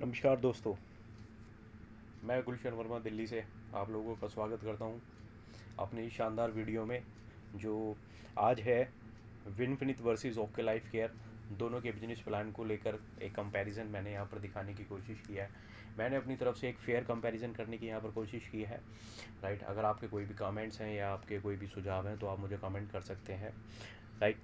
नमस्कार दोस्तों, मैं गुलशन वर्मा दिल्ली से आप लोगों का स्वागत करता हूं अपनी इस शानदार वीडियो में। जो आज है विनफिनित वर्सेस ओके लाइफ केयर, दोनों के बिजनेस प्लान को लेकर एक कंपैरिजन मैंने यहाँ पर दिखाने की कोशिश की है। मैंने अपनी तरफ से एक फेयर कंपैरिजन करने की यहाँ पर कोशिश की है। राइट, अगर आपके कोई भी कमेंट्स हैं या आपके कोई भी सुझाव हैं तो आप मुझे कमेंट कर सकते हैं। राइट,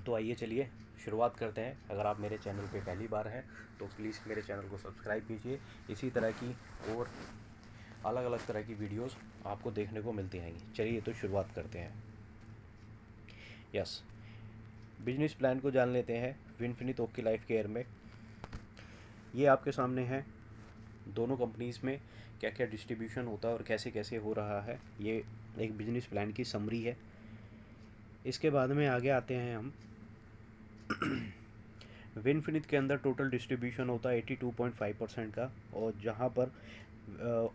तो आइए चलिए शुरुआत करते हैं। अगर आप मेरे चैनल पे पहली बार हैं तो प्लीज़ मेरे चैनल को सब्सक्राइब कीजिए। इसी तरह की और अलग अलग तरह की वीडियोस आपको देखने को मिलती रहेंगी। चलिए तो शुरुआत करते हैं। यस, बिजनेस प्लान को जान लेते हैं विनफिनिट ओके लाइफ केयर में। ये आपके सामने है दोनों कंपनीज़ में क्या क्या डिस्ट्रीब्यूशन होता है और कैसे कैसे हो रहा है। ये एक बिजनेस प्लान की समरी है। इसके बाद में आगे आते हैं हम। विनफिनिट के अंदर टोटल डिस्ट्रीब्यूशन होता है 82.5% का, और जहाँ पर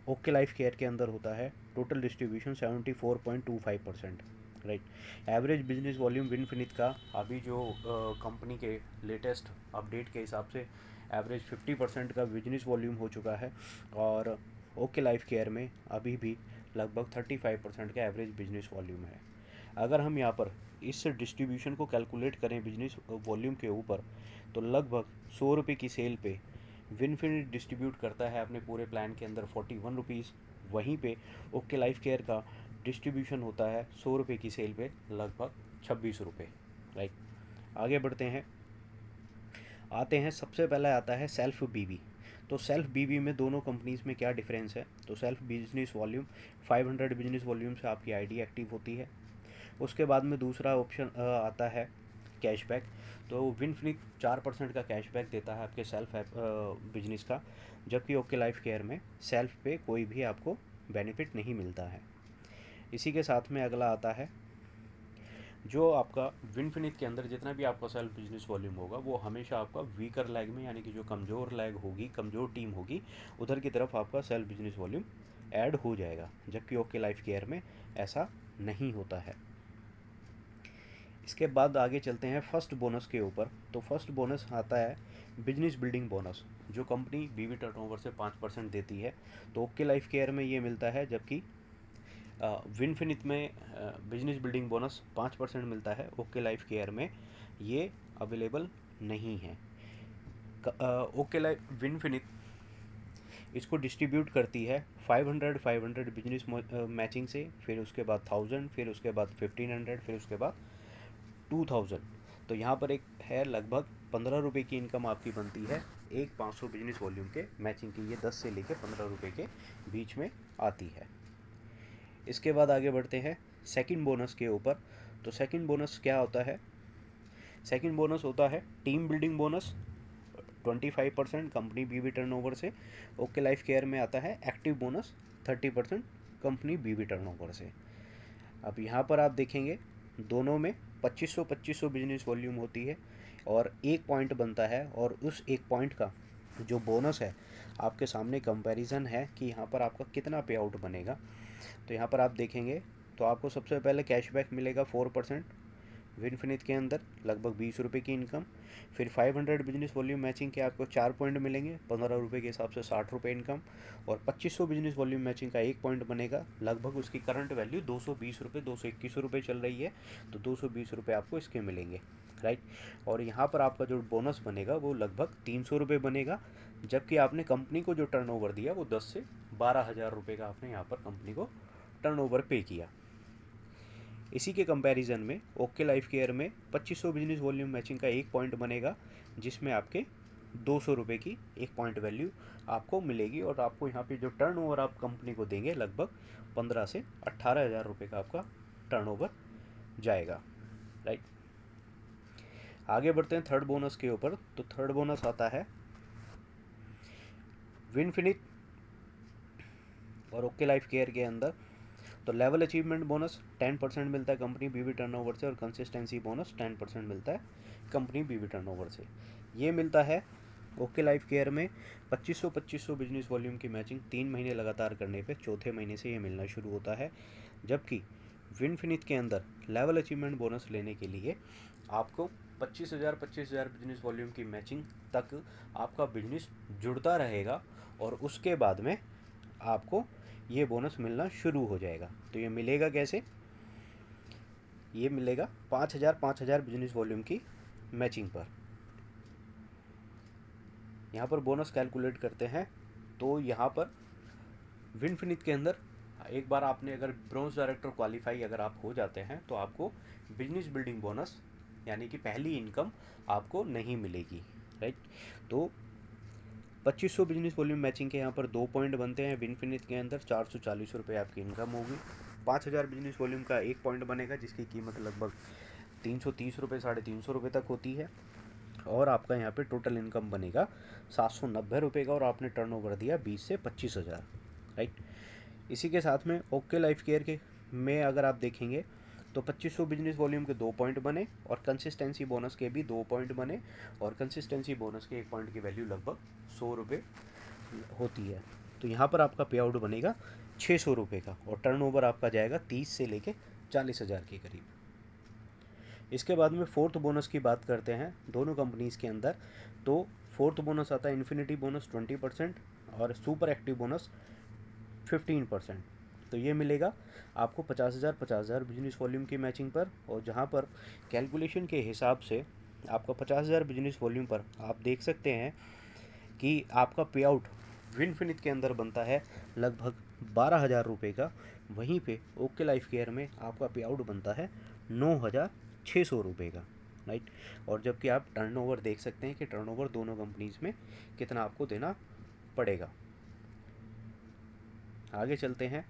ओके लाइफ केयर के अंदर होता है total distribution 74.25%। Right, average business volume विनफिनिट का अभी जो कंपनी के लेटेस्ट अपडेट के हिसाब से एवरेज 50% का बिजनेस वॉल्यूम हो चुका है, और ओके लाइफ केयर में अभी भी लगभग 35% का एवरेज बिजनेस वॉल्यूम है। अगर हम यहाँ पर इस डिस्ट्रीब्यूशन को कैलकुलेट करें बिजनेस वॉल्यूम के ऊपर, तो लगभग 100 रुपये की सेल पे विनफिनिट डिस्ट्रीब्यूट करता है अपने पूरे प्लान के अंदर 41 रुपीज़। वहीं पे ओके लाइफ केयर का डिस्ट्रीब्यूशन होता है 100 रुपये की सेल पे लगभग 26 रुपये। राइट, आगे बढ़ते हैं। आते हैं, सबसे पहले आता है सेल्फ बीवी। तो सेल्फ बीवी में दोनों कंपनीज़ में क्या डिफरेंस है। तो self business volume 500 business volume से आपकी आईडी एक्टिव होती है। उसके बाद में दूसरा ऑप्शन आता है कैशबैक। तो विनफिनिट 4% का कैशबैक देता है आपके सेल्फ बिजनेस का, जबकि ओके लाइफ केयर में सेल्फ पे कोई भी आपको बेनिफिट नहीं मिलता है। इसी के साथ में अगला आता है, जो आपका विनफिनिट के अंदर जितना भी आपका सेल्फ बिजनेस वॉल्यूम होगा वो हमेशा आपका वीकर लेग में, यानी कि जो कमज़ोर लेग होगी, कमज़ोर टीम होगी, उधर की तरफ आपका सेल्फ बिजनेस वॉल्यूम ऐड हो जाएगा, जबकि ओके लाइफ केयर में ऐसा नहीं होता है। इसके बाद आगे चलते हैं फर्स्ट बोनस के ऊपर। तो फर्स्ट बोनस आता है बिजनेस बिल्डिंग बोनस, जो कंपनी बीवी टर्नओवर से 5% देती है। तो ओके लाइफ केयर में ये मिलता है, जबकि विनफिनिट में बिजनेस बिल्डिंग बोनस 5% मिलता है। ओके लाइफ केयर में ये अवेलेबल नहीं है। ओके लाइफ विनफिनिट इसको डिस्ट्रीब्यूट करती है 500 बिजनेस मैचिंग से, फिर उसके बाद 1000, फिर उसके बाद 1500, फिर उसके बाद 2000। तो यहाँ पर एक है लगभग 15 रुपये की इनकम आपकी बनती है एक 500 बिजनेस वॉल्यूम के मैचिंग की। ये 10 से लेकर 15 रुपये के बीच में आती है। इसके बाद आगे बढ़ते हैं सेकंड बोनस के ऊपर। तो सेकंड बोनस क्या होता है। सेकंड बोनस होता है टीम बिल्डिंग बोनस 25% कंपनी बीवी टर्नओवर से। ओके लाइफ केयर में आता है एक्टिव बोनस 30% कंपनी बीवी टर्नओवर से। अब यहाँ पर आप देखेंगे दोनों में 2500 बिजनेस वॉल्यूम होती है, और एक पॉइंट बनता है, और उस एक पॉइंट का जो बोनस है आपके सामने कंपैरिजन है कि यहाँ पर आपका कितना पे आउट बनेगा। तो यहाँ पर आप देखेंगे तो आपको सबसे पहले कैशबैक मिलेगा 4% विनफिनिट के अंदर, लगभग 20 रुपये की इनकम। फिर 500 बिजनेस वॉल्यूम मैचिंग के आपको 4 पॉइंट मिलेंगे, 15 रुपये के हिसाब से 60 रुपये इनकम। और 2500 बिजनेस वॉल्यूम मैचिंग का एक पॉइंट बनेगा, लगभग उसकी करंट वैल्यू 220 रुपये, 221 रुपये चल रही है, तो 220 रुपये आपको इसके मिलेंगे। राइट, और यहाँ पर आपका जो बोनस बनेगा वो लगभग 300 रुपये बनेगा, जबकि आपने कंपनी को जो टर्नओवर दिया वो 10 से 12 हज़ार रुपये का आपने यहाँ पर कंपनी को टर्नओवर पे किया। इसी के कंपैरिजन में ओके लाइफ केयर में 2500 बिजनेस वॉल्यूम मैचिंग का एक पॉइंट बनेगा, जिसमें आपके 200 रुपये की एक पॉइंट वैल्यू आपको मिलेगी, और आपको यहाँ पे जो टर्नओवर आप कंपनी को देंगे लगभग 15 से 18 हज़ार रुपये का आपका टर्नओवर जाएगा। राइट, आगे बढ़ते हैं थर्ड बोनस के ऊपर। तो थर्ड बोनस आता है विनफिनिट और ओके लाइफ केयर के अंदर। तो लेवल अचीवमेंट बोनस 10% मिलता है कंपनी बीवी टर्नओवर से, और कंसिस्टेंसी बोनस 10% मिलता है कंपनी बीवी टर्नओवर से। ये मिलता है ओके लाइफ केयर में 2500 बिजनेस वॉल्यूम की मैचिंग 3 महीने लगातार करने पे चौथे महीने से ये मिलना शुरू होता है, जबकि विनफिनिट के अंदर लेवल अचीवमेंट बोनस लेने के लिए आपको 25,000 बिजनेस वॉल्यूम की मैचिंग तक आपका बिजनेस जुड़ता रहेगा और उसके बाद में आपको ये बोनस मिलना शुरू हो जाएगा। तो ये मिलेगा कैसे? ये मिलेगा 5,000 बिजनेस वॉल्यूम की मैचिंग पर। यहाँ पर बोनस कैलकुलेट करते हैं तो यहाँ पर विनफिनिट के अंदर एक बार आपने अगर ब्रोंज डायरेक्टर क्वालिफाई अगर आप हो जाते हैं तो आपको बिजनेस बिल्डिंग बोनस यानी कि पहली इनकम आपको नहीं मिलेगी, राइट। तो 2500 बिजनेस वॉल्यूम मैचिंग के यहाँ पर 2 पॉइंट बनते हैं विनफिनिट के अंदर, 440 रुपये आपकी इनकम होगी। 5000 बिजनेस वॉल्यूम का 1 पॉइंट बनेगा जिसकी कीमत लगभग 330 रुपये 350 रुपये तक होती है और आपका यहाँ पे टोटल इनकम बनेगा 790 रुपये का और आपने टर्नओवर दिया 20 से 25,000, राइट। इसी के साथ में ओके लाइफ केयर के में अगर आप देखेंगे तो 2500 बिजनेस वॉल्यूम के 2 पॉइंट बने और कंसिस्टेंसी बोनस के भी 2 पॉइंट बने और कंसिस्टेंसी बोनस के 1 पॉइंट की वैल्यू लगभग 100 रुपये होती है। तो यहाँ पर आपका पे आउट बनेगा 600 रुपये का और टर्नओवर आपका जाएगा 30 से लेके 40,000 के करीब। इसके बाद में फोर्थ बोनस की बात करते हैं दोनों कंपनीज़ के अंदर। तो फोर्थ बोनस आता है इन्फिनिटी बोनस 20% और सुपर एक्टिव बोनस 15%। तो ये मिलेगा आपको 50,000 बिजनेस वॉल्यूम की मैचिंग पर और जहाँ पर कैलकुलेशन के हिसाब से आपका 50,000 बिजनेस वॉल्यूम पर आप देख सकते हैं कि आपका पे आउट विनफिनिट के अंदर बनता है लगभग 12,000 रुपये का। वहीं पे ओके लाइफ केयर में आपका पे आउट बनता है 9,600 रुपये का, राइट। और जबकि आप टर्नओवर देख सकते हैं कि टर्नओवर दोनों कंपनीज़ में कितना आपको देना पड़ेगा। आगे चलते हैं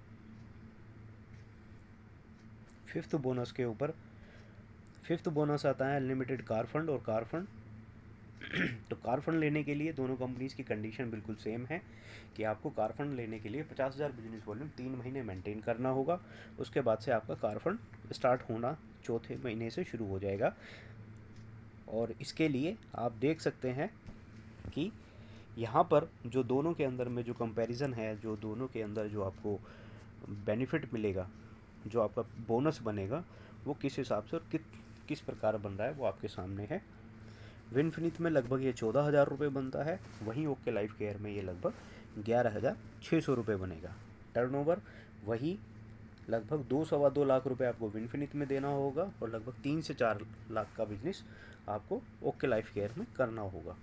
फिफ्थ बोनस के ऊपर। फिफ्थ बोनस आता है अनलिमिटेड कार फंड और कार फंड। तो कार फंड लेने के लिए दोनों कंपनीज़ की कंडीशन बिल्कुल सेम है कि आपको कार फंड लेने के लिए 50,000 बिजनेस वॉल्यूम 3 महीने मेंटेन करना होगा। उसके बाद से आपका कार फंड स्टार्ट होना चौथे महीने से शुरू हो जाएगा। और इसके लिए आप देख सकते हैं कि यहाँ पर जो दोनों के अंदर में जो कंपैरिजन है, जो दोनों के अंदर जो आपको बेनिफिट मिलेगा, जो आपका बोनस बनेगा, वो किस हिसाब से और किस प्रकार बन रहा है वो आपके सामने है। विनफिनिट में लगभग ये 14,000 रुपये बनता है, वहीं ओके लाइफ केयर में ये लगभग 11,600 रुपये बनेगा। टर्नओवर वही लगभग 2 सवा 2 लाख रुपए आपको विनफिनिट में देना होगा और लगभग 3 से 4 लाख का बिजनेस आपको ओके लाइफ केयर में करना होगा।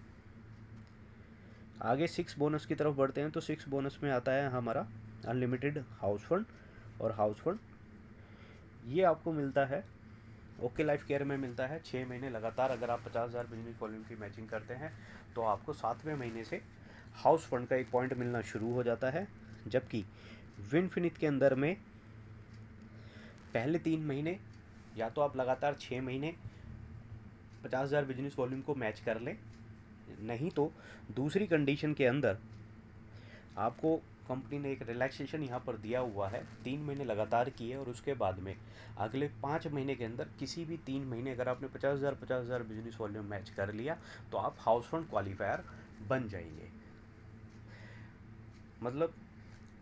आगे 6 बोनस की तरफ बढ़ते हैं तो 6 बोनस में आता है हमारा अनलिमिटेड हाउस फंड और हाउस फंड ये आपको मिलता है ओके लाइफ केयर में मिलता है 6 महीने लगातार। अगर आप 50,000 बिजनेस वॉल्यूम की मैचिंग करते हैं तो आपको 7वें महीने से हाउस फंड का 1 पॉइंट मिलना शुरू हो जाता है। जबकि विनफिनिट के अंदर में पहले 3 महीने या तो आप लगातार 6 महीने 50,000 बिजनेस वॉल्यूम को मैच कर लें, नहीं तो दूसरी कंडीशन के अंदर आपको कंपनी ने एक रिलैक्सेशन यहाँ पर दिया हुआ है, 3 महीने लगातार किए और उसके बाद में अगले 5 महीने के अंदर किसी भी 3 महीने अगर आपने 50,000 बिजनेस वॉल्यूम मैच कर लिया तो आप हाउस फंड क्वालिफायर बन जाएंगे। मतलब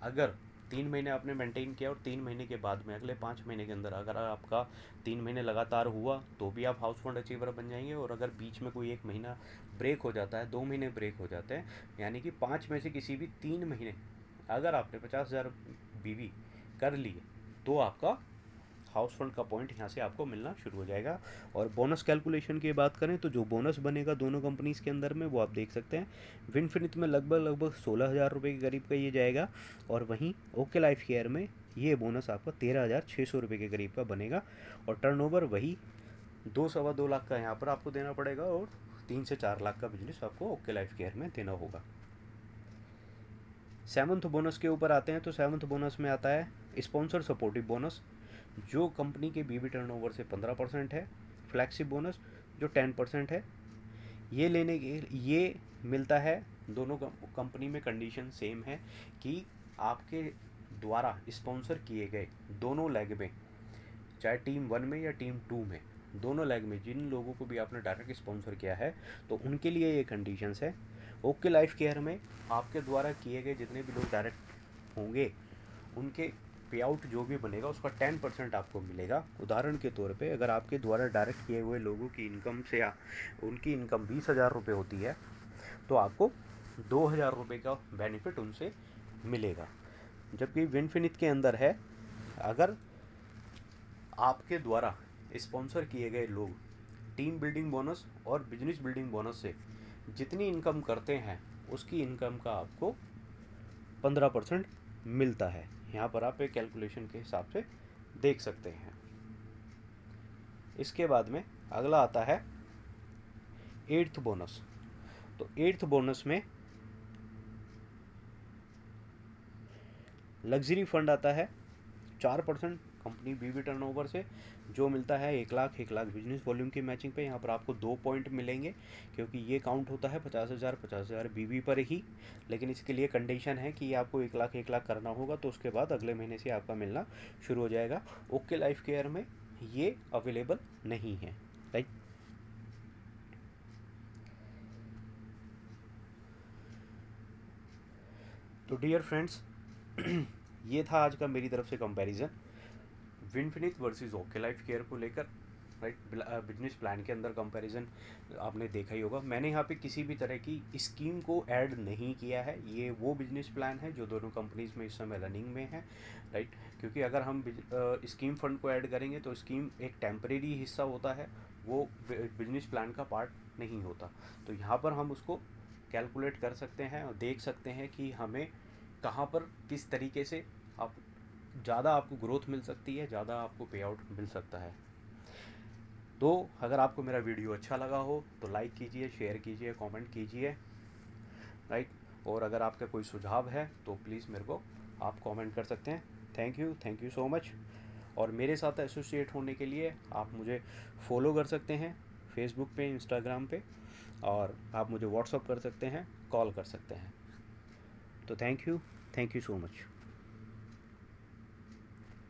अगर 3 महीने आपने मेंटेन किया और 3 महीने के बाद में अगले 5 महीने के अंदर अगर आपका 3 महीने लगातार हुआ तो भी आप हाउस फंड अचीवर बन जाएंगे। और अगर बीच में कोई 1 महीना ब्रेक हो जाता है, 2 महीने ब्रेक हो जाते हैं, यानी कि 5 में से किसी भी 3 महीने अगर आपने 50,000 बीवी कर लिए तो आपका हाउस फंड का पॉइंट यहाँ से आपको मिलना शुरू हो जाएगा। और बोनस कैलकुलेशन की बात करें तो जो बोनस बनेगा दोनों कंपनीज़ के अंदर में वो आप देख सकते हैं। विनफिनिट में लगभग 16,000 रुपये के करीब का ये जाएगा और वहीं ओके लाइफ केयर में ये बोनस आपका 13,600 रुपये के करीब का बनेगा और टर्नओवर वही 2 सवा 2 लाख का यहाँ पर आपको देना पड़ेगा और 3 से 4 लाख का बिजनेस आपको ओके लाइफ केयर में देना होगा। 7th बोनस के ऊपर आते हैं तो 7th बोनस में आता है स्पॉन्सर सपोर्टिव बोनस जो कंपनी के बीबी टर्नओवर से 15% है, फ्लैगशिप बोनस जो 10% है। ये लेने के ये मिलता है दोनों कंपनी में कंडीशन सेम है कि आपके द्वारा स्पॉन्सर किए गए दोनों लेग में, चाहे टीम 1 में या टीम 2 में, दोनों लेग में जिन लोगों को भी आपने डायरेक्ट स्पॉन्सर किया है तो उनके लिए ये कंडीशंस है। ओके लाइफ केयर में आपके द्वारा किए गए जितने भी लोग डायरेक्ट होंगे उनके पे आउट जो भी बनेगा उसका 10% आपको मिलेगा। उदाहरण के तौर पे अगर आपके द्वारा डायरेक्ट किए हुए लोगों की इनकम से उनकी इनकम 20,000 रुपये होती है तो आपको 2,000 रुपये का बेनिफिट उनसे मिलेगा। जबकि विनफिनिट के अंदर है, अगर आपके द्वारा स्पॉन्सर किए गए लोग टीम बिल्डिंग बोनस और बिजनेस बिल्डिंग बोनस से जितनी इनकम करते हैं उसकी इनकम का आपको 15% मिलता है। यहाँ पर आप एक कैलकुलेशन के हिसाब से देख सकते हैं। इसके बाद में अगला आता है 8th बोनस। तो 8th बोनस में लग्जरी फंड आता है 4% कंपनी बीवी टर्नओवर से, जो मिलता है 1 लाख बिजनेस वॉल्यूम की मैचिंग पे। यहाँ पर आपको 2 पॉइंट मिलेंगे क्योंकि ये काउंट होता है 50,000 बीवी पर ही, लेकिन इसके लिए कंडीशन है कि आपको 1 लाख करना होगा, तो उसके बाद अगले महीने से आपका मिलना शुरू हो जाएगा। ओके लाइफ केयर में ये अवेलेबल नहीं है, राइट। तो डियर फ्रेंड्स, ये था आज का मेरी तरफ से कंपैरिजन विनफिनिट वर्सेस ओके लाइफ केयर को लेकर, राइट। बिजनेस प्लान के अंदर कंपैरिजन आपने देखा ही होगा। मैंने यहाँ पे किसी भी तरह की स्कीम को ऐड नहीं किया है, ये वो बिजनेस प्लान है जो दोनों कंपनीज में इस समय रनिंग में है, राइट। क्योंकि अगर हम स्कीम फंड को ऐड करेंगे तो स्कीम एक टेम्परेरी हिस्सा होता है, वो बिजनेस प्लान का पार्ट नहीं होता। तो यहाँ पर हम उसको कैलकुलेट कर सकते हैं और देख सकते हैं कि हमें कहाँ पर किस तरीके से आप ज़्यादा आपको ग्रोथ मिल सकती है, ज़्यादा आपको पे आउट मिल सकता है। तो अगर आपको मेरा वीडियो अच्छा लगा हो तो लाइक कीजिए, शेयर कीजिए, कमेंट कीजिए, राइट। और अगर आपका कोई सुझाव है तो प्लीज़ मेरे को आप कमेंट कर सकते हैं। Thank you so much. और मेरे साथ एसोसिएट होने के लिए आप मुझे फॉलो कर सकते हैं फेसबुक पे, इंस्टाग्राम पे, और आप मुझे व्हाट्सअप कर सकते हैं, कॉल कर सकते हैं। तो थैंक यू सो मच।